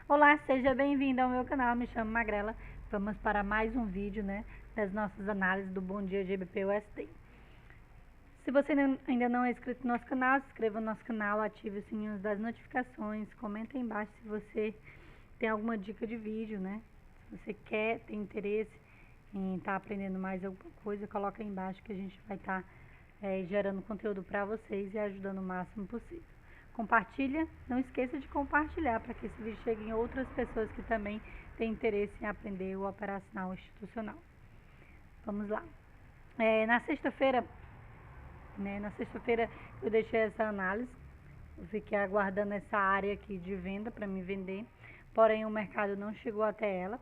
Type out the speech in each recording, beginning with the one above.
Olá, seja bem-vindo ao meu canal, me chamo Magrela. Vamos para mais um vídeo, das nossas análises do Bom Dia GBP/USD. Se você ainda não é inscrito no nosso canal, se inscreva no nosso canal, ative o sininho das notificações, comenta aí embaixo se você tem alguma dica de vídeo, Se você tem interesse em estar aprendendo mais alguma coisa, coloca aí embaixo que a gente vai estar gerando conteúdo para vocês e ajudando o máximo possível. Compartilha, não esqueça de compartilhar para que esse vídeo chegue em outras pessoas que também têm interesse em aprender o operacional institucional. Vamos lá. Na sexta-feira, eu deixei essa análise, eu fiquei aguardando essa área aqui de venda para me vender, porém o mercado não chegou até ela,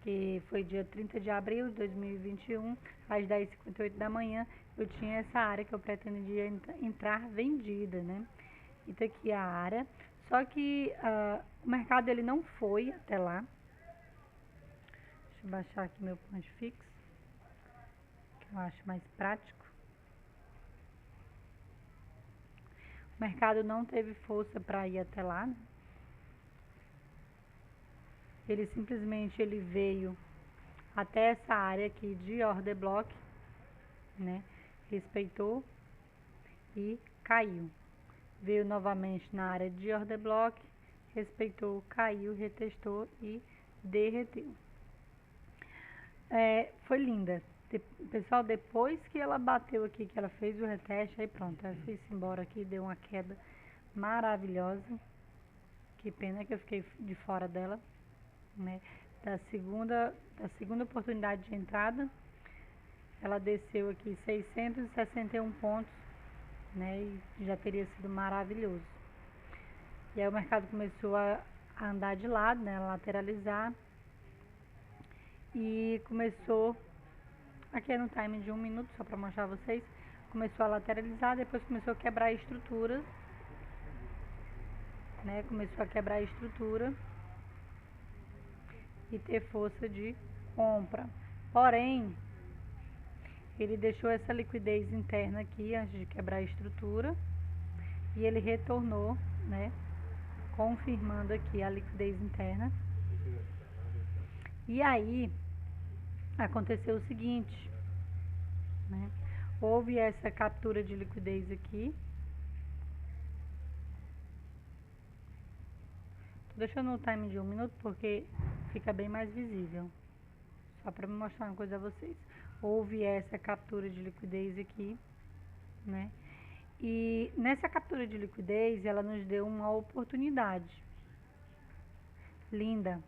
que foi dia 30 de abril de 2021, às 10h58 da manhã, eu tinha essa área que eu pretendia entrar vendida, E tá aqui a área, só que o mercado ele não foi até lá. Deixa eu baixar aqui meu ponto fixo, que eu acho mais prático. O mercado não teve força para ir até lá, Ele simplesmente veio até essa área aqui de order block, Respeitou e caiu. Veio novamente na área de order block, respeitou, caiu, retestou e derreteu. Foi linda. Pessoal, depois que ela bateu aqui, que ela fez o reteste, aí pronto, ela foi embora aqui, deu uma queda maravilhosa. Que pena que eu fiquei de fora dela, Da segunda oportunidade de entrada, ela desceu aqui 661 pontos, E já teria sido maravilhoso. E aí o mercado começou a andar de lado, a lateralizar. E começou, aqui é no time de 1 minuto, só para mostrar a vocês, começou a lateralizar, depois começou a quebrar a estrutura, Começou a quebrar a estrutura e ter força de compra. Porém, ele deixou essa liquidez interna aqui antes de quebrar a estrutura e ele retornou, confirmando aqui a liquidez interna. E aí aconteceu o seguinte, houve essa captura de liquidez aqui. Tô deixando o time de 1 minuto porque fica bem mais visível. Só para me mostrar uma coisa a vocês. Houve essa captura de liquidez aqui, E nessa captura de liquidez, ela nos deu uma oportunidade linda,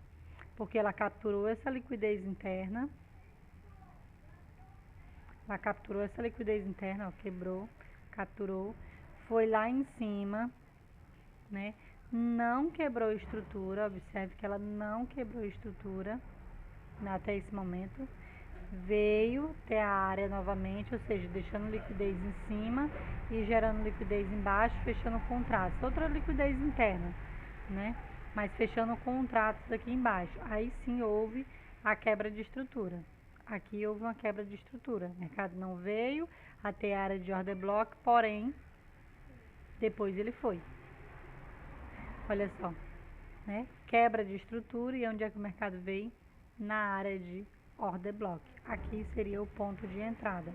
porque ela capturou essa liquidez interna. Ela capturou essa liquidez interna, ó, quebrou, capturou, foi lá em cima, Não quebrou estrutura, observe que ela não quebrou estrutura até esse momento. Veio até a área novamente, ou seja, deixando liquidez em cima e gerando liquidez embaixo, fechando contratos. Outra liquidez interna, Mas fechando contratos aqui embaixo. Aí sim houve a quebra de estrutura. Aqui houve uma quebra de estrutura. O mercado não veio até a área de order block, porém, depois ele foi. Olha só, Quebra de estrutura e onde é que o mercado veio? Na área de order block. Aqui seria o ponto de entrada.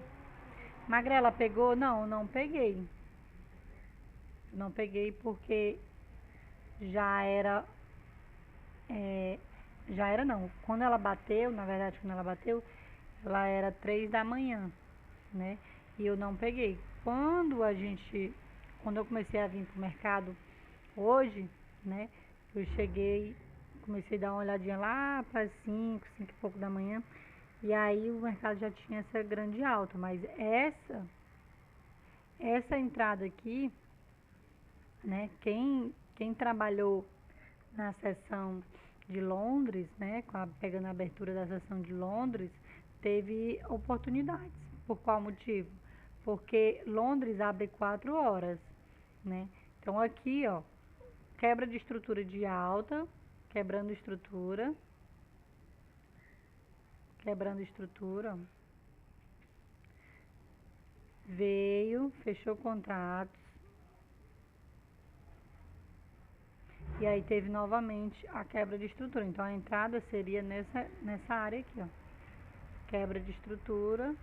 Magrela, pegou? Não peguei. Não peguei porque já era não. Quando ela bateu, na verdade, ela era 3 da manhã, E eu não peguei. Quando eu comecei a vir pro mercado hoje, Eu comecei a dar uma olhadinha lá para 5 e pouco da manhã, e aí o mercado já tinha essa grande alta, mas essa entrada aqui, quem trabalhou na sessão de Londres, pegando a abertura da sessão de Londres, teve oportunidades. Por qual motivo? Porque Londres abre 4 horas, Então aqui, ó, quebra de estrutura de alta, quebrando estrutura, veio, fechou contratos, e aí teve novamente a quebra de estrutura. Então a entrada seria nessa área aqui, ó. Quebra de estrutura.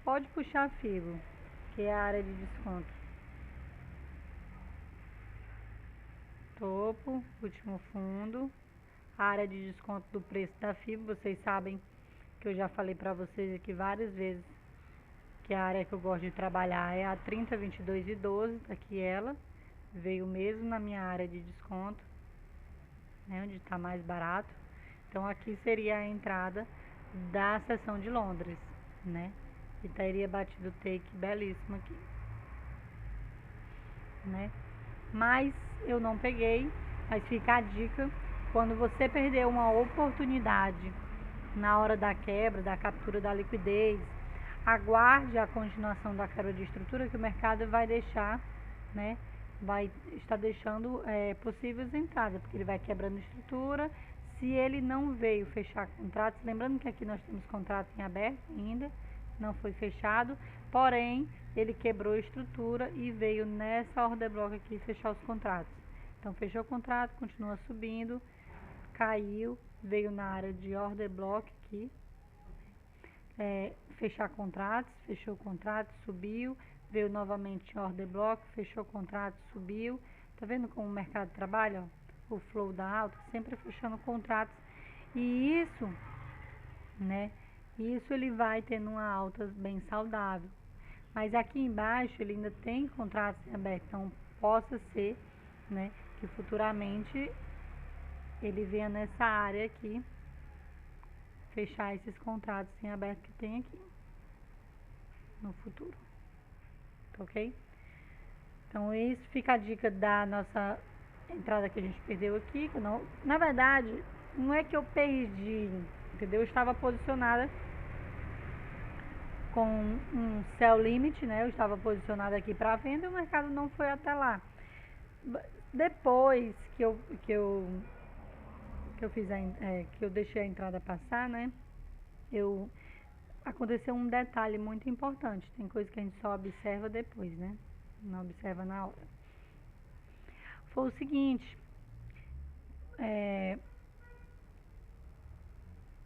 Pode puxar FIBO, que é a área de desconto. Topo, último fundo. A área de desconto do preço da FIBO, vocês sabem que eu já falei pra vocês aqui várias vezes que a área que eu gosto de trabalhar é a 30, 22 e 12, aqui ela veio mesmo na minha área de desconto, né, onde está mais barato. Então aqui seria a entrada da seção de Londres, né, e teria batido o take belíssimo aqui, né, mas eu não peguei. Mas fica a dica, quando você perder uma oportunidade na hora da quebra, da captura da liquidez, aguarde a continuação da quebra de estrutura, que o mercado vai deixar, né, vai estar deixando possíveis entradas, porque ele vai quebrando estrutura. Se ele não veio fechar contratos, lembrando que aqui nós temos contrato em aberto ainda, não foi fechado, porém ele quebrou a estrutura e veio nessa order block aqui fechar os contratos. Então fechou o contrato, continua subindo, caiu, veio na área de order block aqui, fechar contratos, fechou o contrato, subiu, veio novamente em order block, fechou o contrato, subiu. Tá vendo como o mercado trabalha? Ó? O flow da alta, sempre fechando contratos. E isso, né? Isso ele vai tendo uma alta bem saudável. Mas aqui embaixo ele ainda tem contratos em aberto, então possa ser, né, que futuramente ele venha nessa área aqui fechar esses contratos em aberto que tem aqui no futuro, ok? Então isso fica a dica da nossa entrada que a gente perdeu aqui. Que não, na verdade, não é que eu perdi, entendeu? Eu estava posicionada com um sell limit, né? Eu estava posicionada aqui para venda e o mercado não foi até lá. Depois que eu fiz que eu deixei a entrada passar, né? Aconteceu um detalhe muito importante. Tem coisa que a gente só observa depois, né? Não observa na hora. Foi o seguinte,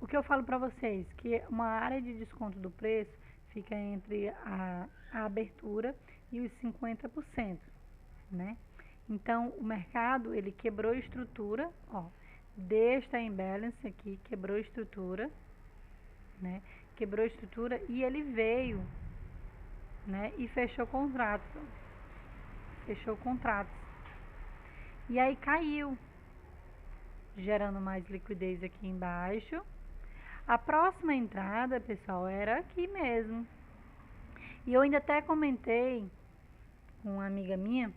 o que eu falo pra vocês, que uma área de desconto do preço fica entre a abertura e os 50%, né? Então o mercado ele quebrou a estrutura, ó, desta imbalance aqui, quebrou a estrutura, né? Quebrou a estrutura e ele veio, né? E fechou o contrato, fechou o contrato. E aí caiu, gerando mais liquidez aqui embaixo. A próxima entrada, pessoal, era aqui mesmo. E eu ainda até comentei com uma amiga minha,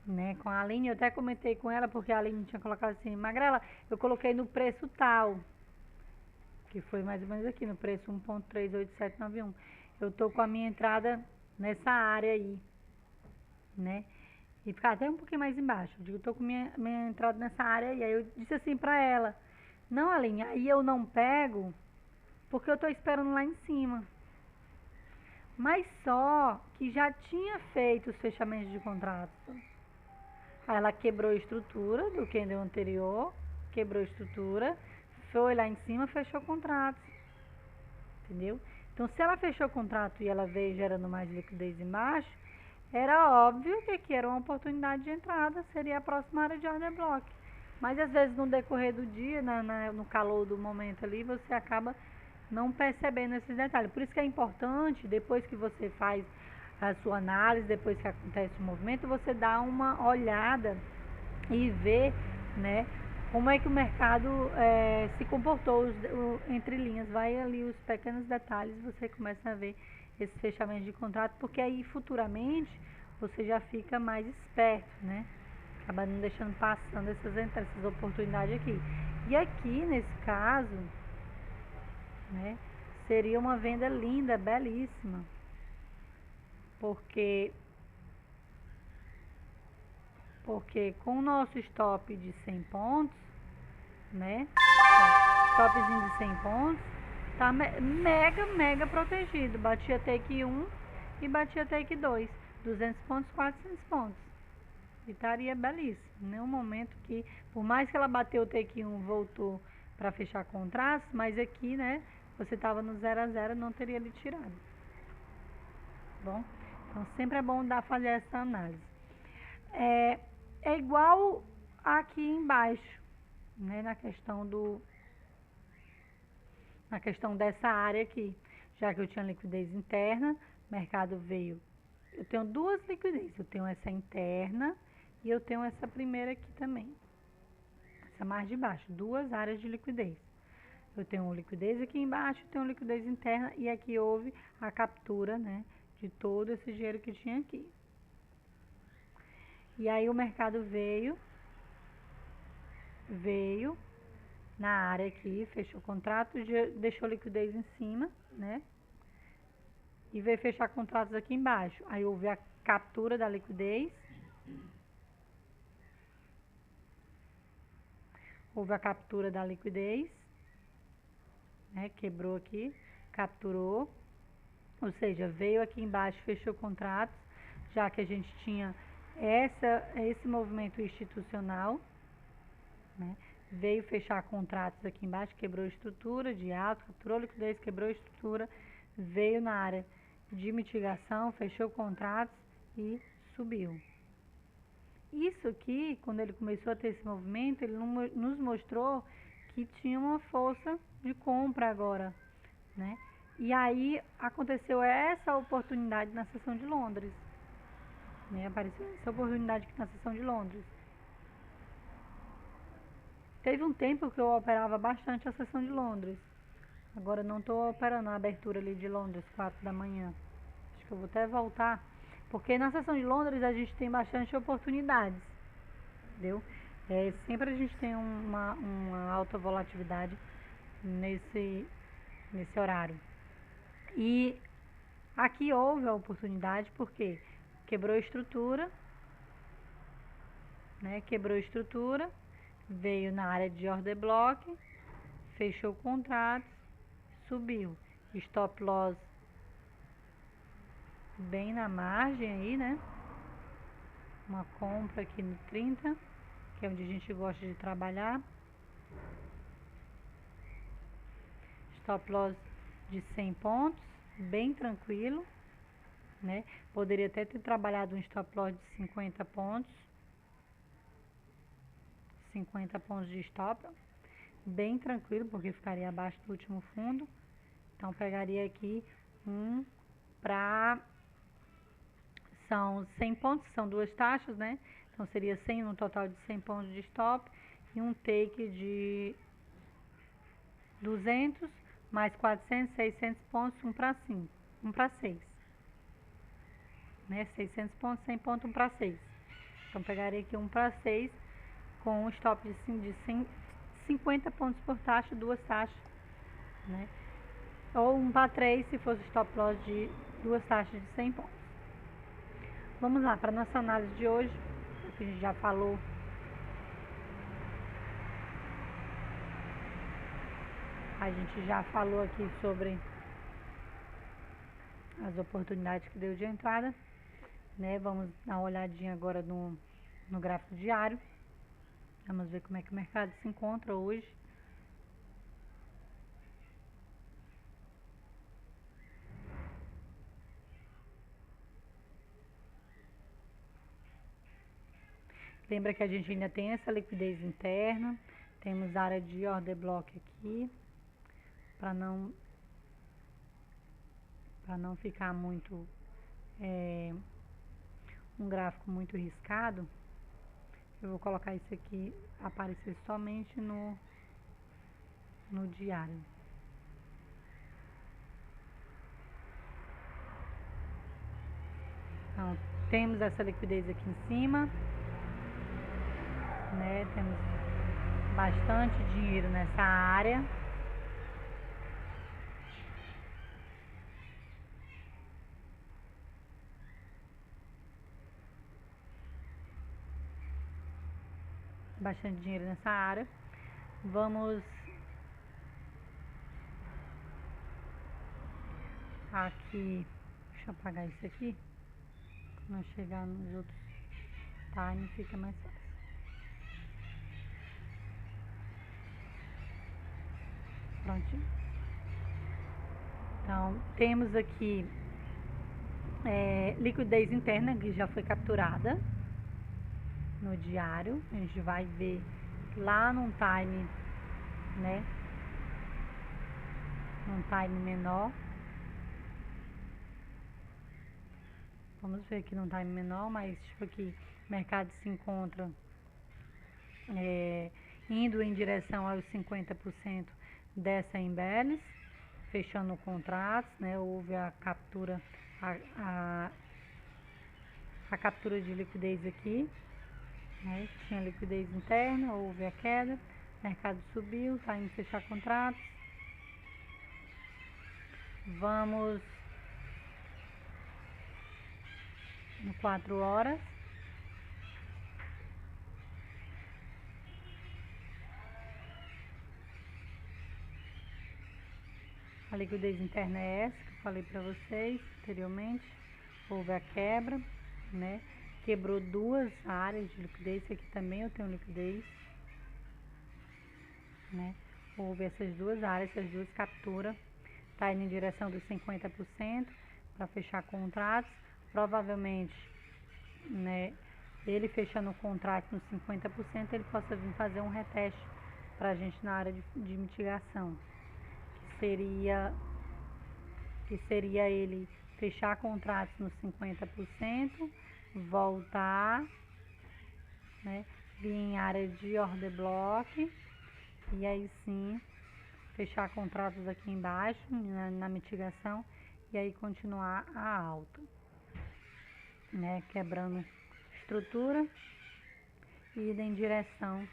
né, com a Aline, eu até comentei com ela, porque a Aline tinha colocado assim, Magrela, eu coloquei no preço tal, que foi mais ou menos aqui, no preço 1.38791. Eu tô com a minha entrada nessa área aí, né, e ficar até um pouquinho mais embaixo. Eu digo, eu tô com minha entrada nessa área aí. Aí eu disse assim pra ela, não, Aline, aí eu não pego, porque eu tô esperando lá em cima. Mas só que já tinha feito os fechamentos de contrato. Aí ela quebrou a estrutura do candle anterior, quebrou a estrutura, foi lá em cima, fechou o contrato, entendeu? Então se ela fechou o contrato e ela veio gerando mais liquidez embaixo, era óbvio que aqui era uma oportunidade de entrada, seria a próxima área de order block. Mas às vezes no decorrer do dia, no calor do momento ali, você acaba não percebendo esses detalhes. Por isso que é importante, depois que você faz a sua análise, depois que acontece o movimento, você dá uma olhada e ver, né, como é que o mercado se comportou entre linhas. Vai ali os pequenos detalhes, você começa a ver esse fechamento de contrato, porque aí futuramente você já fica mais esperto, né? Acaba não deixando passando essas oportunidades aqui. E aqui, nesse caso, né, seria uma venda linda, belíssima, porque com o nosso stop de 100 pontos, né, stopzinho de 100 pontos, tá mega protegido. Batia take 1 e batia take 2, 200 pontos, 400 pontos, E estaria belíssimo. Nenhum momento que, por mais que ela bateu o take 1, voltou para fechar contratos, mas aqui, né, você estava no 0 a 0, não teria lhe tirado. Bom, então sempre é bom fazer essa análise. É igual aqui embaixo, né, na questão dessa área aqui, já que eu tinha liquidez interna, o mercado veio. Eu tenho duas liquidez, eu tenho essa interna e eu tenho essa primeira aqui também, essa mais de baixo, duas áreas de liquidez. Eu tenho liquidez aqui embaixo, tenho liquidez interna e aqui houve a captura, né, de todo esse dinheiro que tinha aqui. E aí o mercado veio na área aqui, fechou o contrato, deixou liquidez em cima, né? E veio fechar contratos aqui embaixo. Aí houve a captura da liquidez. Houve a captura da liquidez, né? Quebrou aqui, capturou. Ou seja, veio aqui embaixo, fechou contratos, já que a gente tinha esse movimento institucional, né? Veio fechar contratos aqui embaixo, quebrou a estrutura de alta, capturou liquidez, quebrou a estrutura, veio na área de mitigação, fechou contratos e subiu. Isso aqui, quando ele começou a ter esse movimento, ele nos mostrou que tinha uma força de compra agora, né? E aí aconteceu essa oportunidade na sessão de Londres, né? Apareceu essa oportunidade aqui na sessão de Londres. Teve um tempo que eu operava bastante a sessão de Londres. Agora não estou operando a abertura ali de Londres, 4 da manhã. Acho que eu vou até voltar, porque na sessão de Londres a gente tem bastante oportunidades, entendeu? Sempre a gente tem uma alta volatilidade nesse horário. E aqui houve a oportunidade porque quebrou a estrutura, né? Quebrou a estrutura, veio na área de order block, fechou contratos, subiu. Stop loss bem na margem aí, né? Uma compra aqui no 30, que é onde a gente gosta de trabalhar. Stop loss de 100 pontos, bem tranquilo, né? Poderia até ter trabalhado um stop loss de 50 pontos. 50 pontos de stop, bem tranquilo, porque ficaria abaixo do último fundo. Então pegaria aqui são 100 pontos, são duas taxas, né? Então seria 100 no total de 100 pontos de stop e um take de 200 mais 400, 600 pontos, 1 para 5, 1 para 6, né? 600 pontos, 100 pontos, 1 para 6. Então pegaria aqui 1 para 6 com um stop de 50 pontos por taxa, duas taxas, né? Ou 1 para 3 se fosse stop loss de duas taxas de 100 pontos. Vamos lá para nossa análise de hoje, que a gente já falou. A gente já falou aqui sobre as oportunidades que deu de entrada, né? Vamos dar uma olhadinha agora no gráfico diário. Vamos ver como é que o mercado se encontra hoje. Lembra que a gente ainda tem essa liquidez interna. Temos área de order block aqui. Para não ficar muito um gráfico muito riscado, eu vou colocar isso aqui aparecer somente no diário. Então, temos essa liquidez aqui em cima, né? Temos bastante dinheiro nessa área. Bastante dinheiro nessa área. Vamos aqui, deixa eu apagar isso aqui, quando eu chegar nos outros. time fica mais fácil. Prontinho. Então, temos aqui liquidez interna que já foi capturada no diário. A gente vai ver lá num time, né? Num time menor. Vamos ver aqui num time menor, mas tipo aqui, o mercado se encontra indo em direção aos 50% dessa imbalance, fechando contratos, né? Houve a captura, a captura de liquidez aqui, né? Tinha liquidez interna, houve a queda, o mercado subiu, tá indo fechar contratos. Vamos no 4 horas. A liquidez interna é essa que eu falei para vocês anteriormente. Houve a quebra, né? Quebrou duas áreas de liquidez. Aqui também eu tenho liquidez, né? Houve essas duas áreas, essas duas capturas. Tá indo em direção dos 50% para fechar contratos. Provavelmente, né? Ele fechando o contrato nos 50%, ele possa vir fazer um reteste para a gente na área de mitigação. Que seria ele fechar contratos nos 50%, voltar, né, vir em área de order block e aí sim fechar contratos aqui embaixo na mitigação e aí continuar a alta, né, quebrando estrutura e indo em direção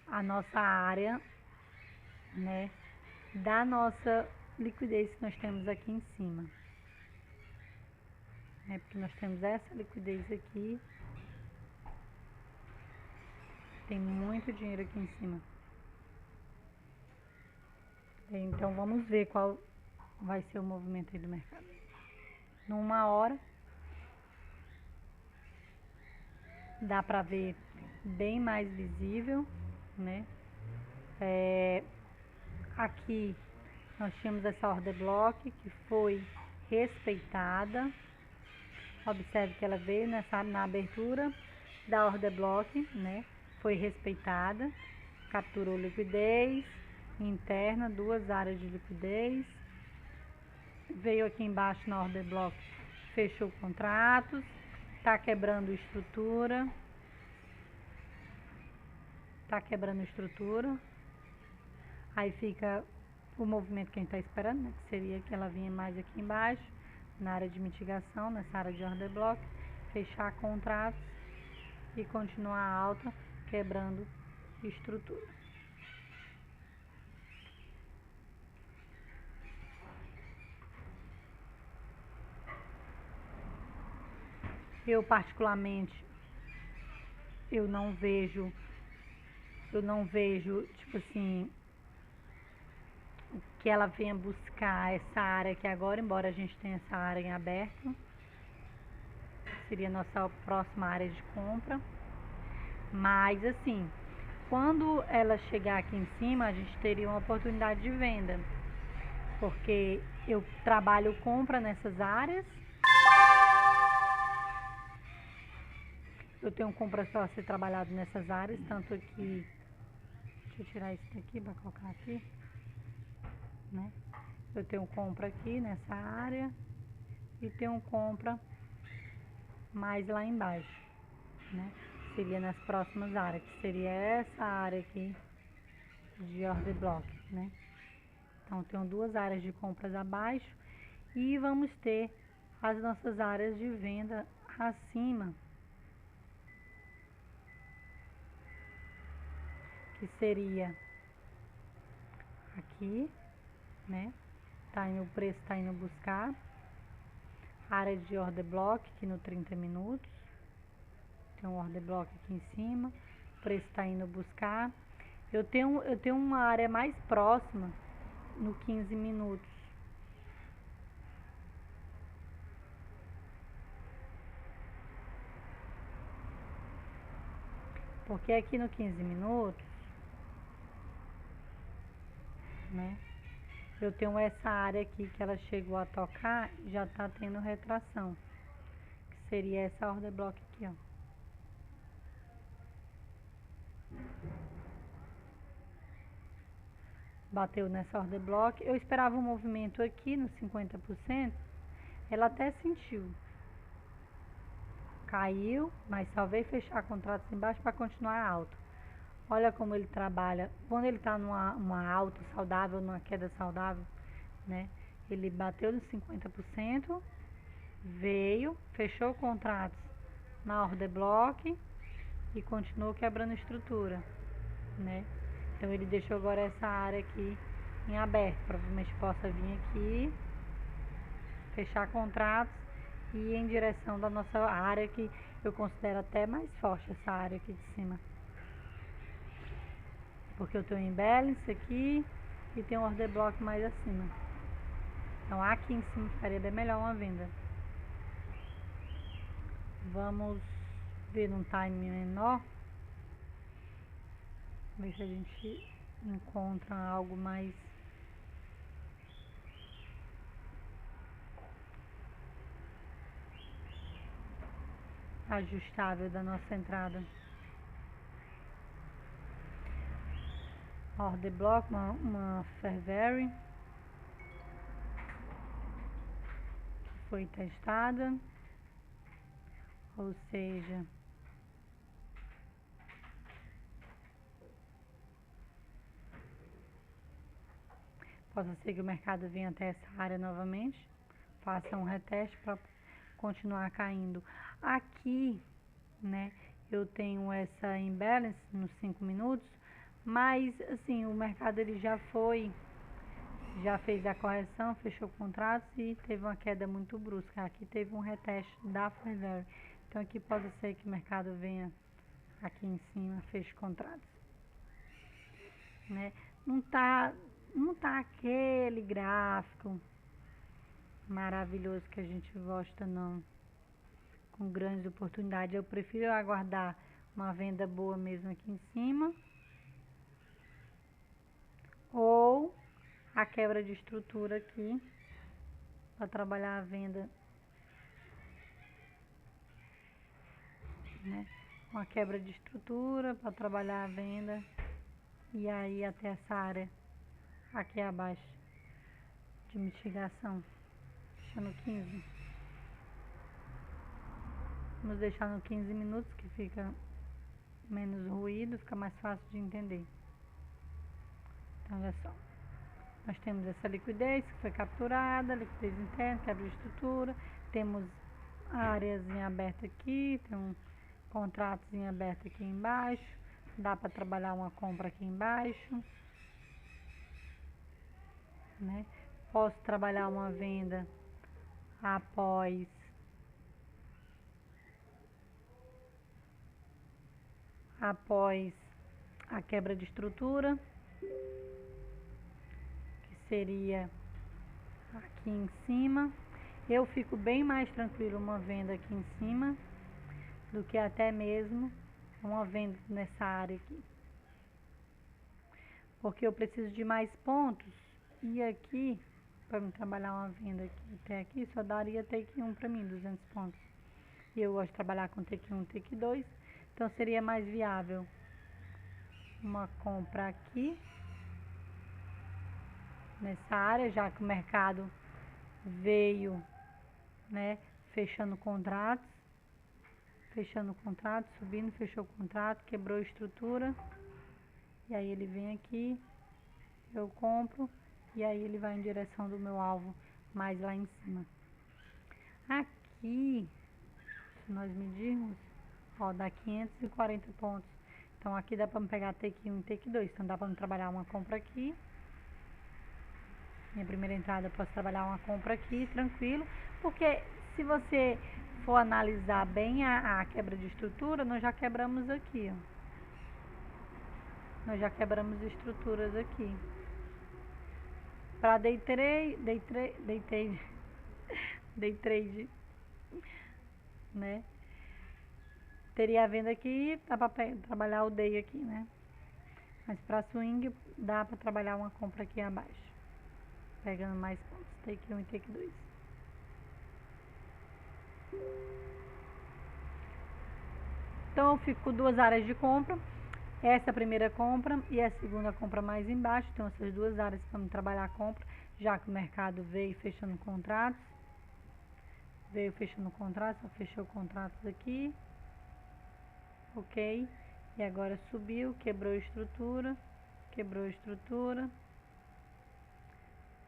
à nossa área, né, da nossa liquidez que nós temos aqui em cima, né? Porque nós temos essa liquidez aqui, tem muito dinheiro aqui em cima. Então vamos ver qual vai ser o movimento aí do mercado. Numa hora dá pra ver bem mais visível, né? Aqui nós tínhamos essa order block que foi respeitada. Observe que ela veio na abertura da order block, né? Foi respeitada, capturou liquidez interna, duas áreas de liquidez. Veio aqui embaixo na order block, fechou contratos, tá quebrando estrutura. Tá quebrando estrutura. Aí fica o movimento que a gente está esperando, né? Que seria que ela vinha mais aqui embaixo, na área de mitigação, nessa área de order block, fechar contratos e continuar alta, quebrando estrutura. Eu particularmente, eu não vejo, tipo assim, que ela venha buscar essa área aqui agora, embora a gente tenha essa área em aberto. Seria a nossa próxima área de compra. Mas assim, quando ela chegar aqui em cima, a gente teria uma oportunidade de venda. Porque eu trabalho compra nessas áreas. Eu tenho compra para ser trabalhado nessas áreas, tanto aqui. Deixa eu tirar isso daqui para colocar aqui, né? Eu tenho compra aqui nessa área e tenho compra mais lá embaixo, né? Seria nas próximas áreas, que seria essa área aqui de order block, né? Então, tenho duas áreas de compras abaixo e vamos ter as nossas áreas de venda acima, que seria aqui, né? O preço tá indo buscar área de order block aqui no 30 minutos. Tem um order block aqui em cima, o preço está indo buscar. Eu tenho uma área mais próxima no 15 minutos. Porque aqui no 15 minutos, né, eu tenho essa área aqui que ela chegou a tocar, já tá tendo retração, que seria essa order block aqui, ó. Bateu nessa order block, eu esperava um movimento aqui no 50%, ela até sentiu. Caiu, mas só veio fechar contratos embaixo para continuar alto. Olha como ele trabalha. Quando ele está numa alta saudável, numa queda saudável, né? Ele bateu nos 50%, veio, fechou contratos na order block e continuou quebrando estrutura, né? Então ele deixou agora essa área aqui em aberto. Provavelmente possa vir aqui, fechar contratos e ir em direção da nossa área, que eu considero até mais forte, essa área aqui de cima. Porque eu tenho imbalance aqui e tenho order block mais acima. Então aqui em cima ficaria bem melhor uma venda. Vamos ver num time menor. Ver se a gente encontra algo mais ajustável da nossa entrada. Order block, uma Fairvary que foi testada, ou seja, possa ser que o mercado venha até essa área novamente, faça um reteste para continuar caindo. Aqui, né, eu tenho essa imbalance nos 5 minutos, mas assim, o mercado ele já fez a correção, fechou contratos e teve uma queda muito brusca. Aqui teve um reteste da Fairvary. Então aqui pode ser que o mercado venha aqui em cima, feche contratos, né? Não tá aquele gráfico maravilhoso que a gente gosta, não, com grandes oportunidades. Eu prefiro aguardar uma venda boa mesmo aqui em cima, ou a quebra de estrutura aqui para trabalhar a venda, né? Uma quebra de estrutura para trabalhar a venda e aí até essa área aqui abaixo de mitigação. Deixa no 15. Vamos deixar no 15 minutos, que fica menos ruído, fica mais fácil de entender. Então olha só, nós temos essa liquidez que foi capturada, liquidez interna, quebra de estrutura, temos áreas em aberto aqui, tem contratos em aberto aqui embaixo, dá para trabalhar uma compra aqui embaixo, né? Posso trabalhar uma venda após a quebra de estrutura, que seria aqui em cima. Eu fico bem mais tranquilo uma venda aqui em cima do que até mesmo uma venda nessa área aqui, porque eu preciso de mais pontos, e aqui para me trabalhar uma venda aqui até aqui só daria take 1 para mim, 200 pontos, e eu gosto de trabalhar com take 1, take 2, então seria mais viável uma compra aqui nessa área, já que o mercado veio, né, fechando contratos, subindo, fechou o contrato, quebrou a estrutura, e aí ele vem aqui, eu compro, e aí ele vai em direção do meu alvo mais lá em cima. Aqui, se nós medirmos, ó, dá 540 pontos. Então aqui dá para me pegar take 1 e take 2. Então dá para me trabalhar uma compra aqui. Minha primeira entrada eu posso trabalhar uma compra aqui, tranquilo. Porque se você for analisar bem a quebra de estrutura, nós já quebramos aqui, ó. Nós já quebramos estruturas aqui. Para day trade, né? teria a venda aqui, dá pra trabalhar o day aqui, né? Mas para swing dá para trabalhar uma compra aqui abaixo, pegando mais pontos, take 1 e take 2. Então eu fico com duas áreas de compra, essa é a primeira compra e a segunda compra mais embaixo, então essas duas áreas para trabalhar a compra, já que o mercado veio fechando contratos, só fechou contratos aqui, ok, e agora subiu, quebrou a estrutura,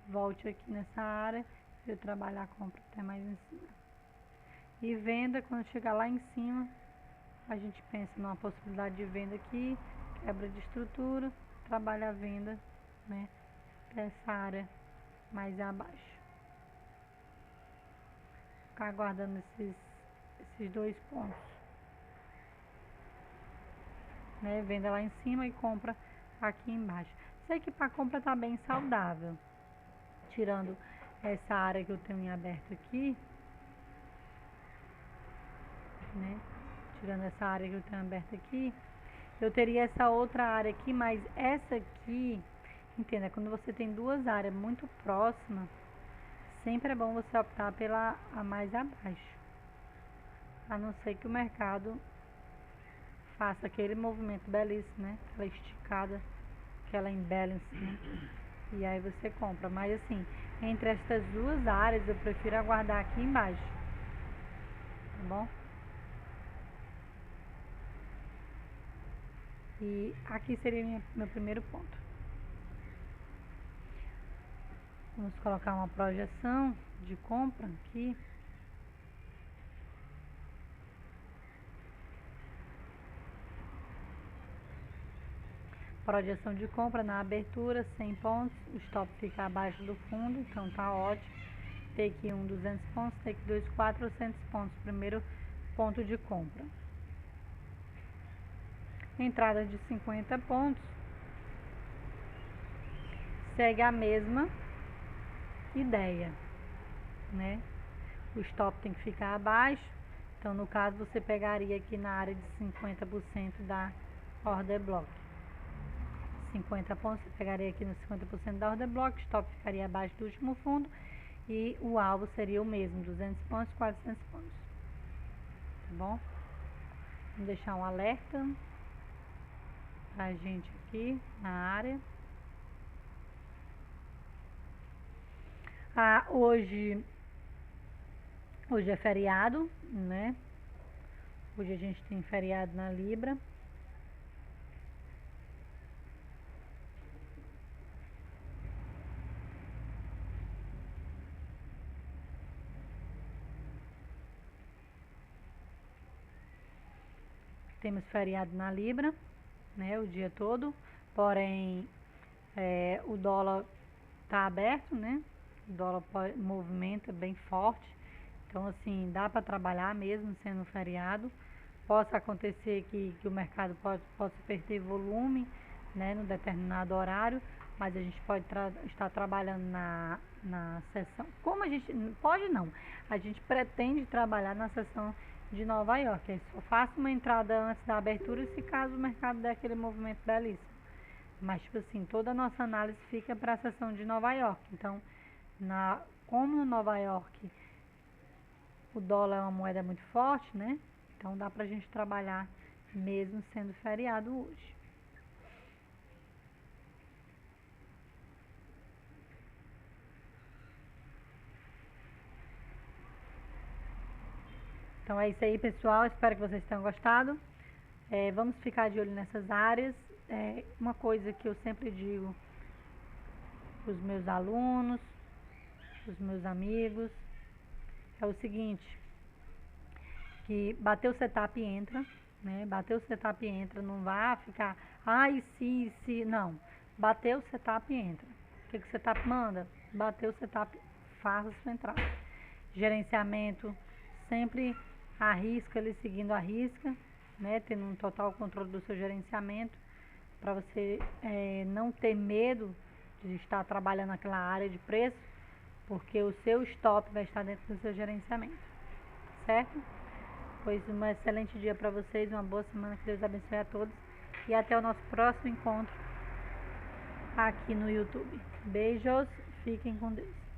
volte aqui nessa área, eu trabalhar a compra até mais em cima, e venda, quando chegar lá em cima, a gente pensa numa possibilidade de venda aqui, quebra de estrutura, trabalha a venda, né, dessa área mais abaixo. Ficar aguardando esses dois pontos, né, venda lá em cima e compra aqui embaixo. Sei que para compra tá bem saudável, tirando essa área que eu tenho em aberto aqui, né, tirando essa área que eu tenho aberta aqui, eu teria essa outra área aqui, mas essa aqui, entenda, quando você tem duas áreas muito próximas, sempre é bom você optar pela a mais abaixo, a não ser que o mercado faça aquele movimento belíssimo, né, aquela esticada, aquela imbalance, né, e aí você compra. Mas assim, entre essas duas áreas eu prefiro aguardar aqui embaixo, tá bom? E aqui seria meu primeiro ponto. Vamos colocar uma projeção de compra aqui. Projeção de compra na abertura, 100 pontos, o stop fica abaixo do fundo, então tá ótimo. Take 1, 200 pontos, take 2, 400 pontos, primeiro ponto de compra. Entrada de 50 pontos, segue a mesma ideia, né? O stop tem que ficar abaixo, então no caso você pegaria aqui na área de 50% da order block. 50 pontos, você pegaria aqui no 50% da order block, stop ficaria abaixo do último fundo e o alvo seria o mesmo, 200 pontos, 400 pontos, tá bom? Vamos deixar um alerta pra gente aqui na área. Hoje é feriado, né? Hoje a gente tem feriado na Libra. Temos feriado na Libra, né, o dia todo, porém o dólar está aberto, né, o dólar movimenta bem forte, então assim, dá para trabalhar mesmo sendo feriado. Possa acontecer que o mercado possa perder volume, né, no determinado horário, mas a gente pode estar trabalhando na sessão, como a gente, pode não, a gente pretende trabalhar na sessão de Nova York. Eu só faço uma entrada antes da abertura se caso o mercado der aquele movimento belíssimo. Mas, tipo assim, toda a nossa análise fica para a sessão de Nova York. Então, como no Nova York o dólar é uma moeda muito forte, né? Então, dá pra gente trabalhar mesmo sendo feriado hoje. Então é isso aí, pessoal, espero que vocês tenham gostado. Vamos ficar de olho nessas áreas. Uma coisa que eu sempre digo para os meus alunos, para os meus amigos, é o seguinte, que bateu o setup e entra, né? Bateu o setup e entra, não vai ficar, ai, se, não. Bateu o setup e entra. O que o setup manda? Bateu o setup, faça a sua entrada. Gerenciamento, sempre arrisca ali, seguindo a risca, né, tendo um total controle do seu gerenciamento, para você não ter medo de estar trabalhando naquela área de preço, porque o seu stop vai estar dentro do seu gerenciamento, certo? Pois um excelente dia para vocês, uma boa semana, que Deus abençoe a todos. E até o nosso próximo encontro aqui no YouTube. Beijos, fiquem com Deus.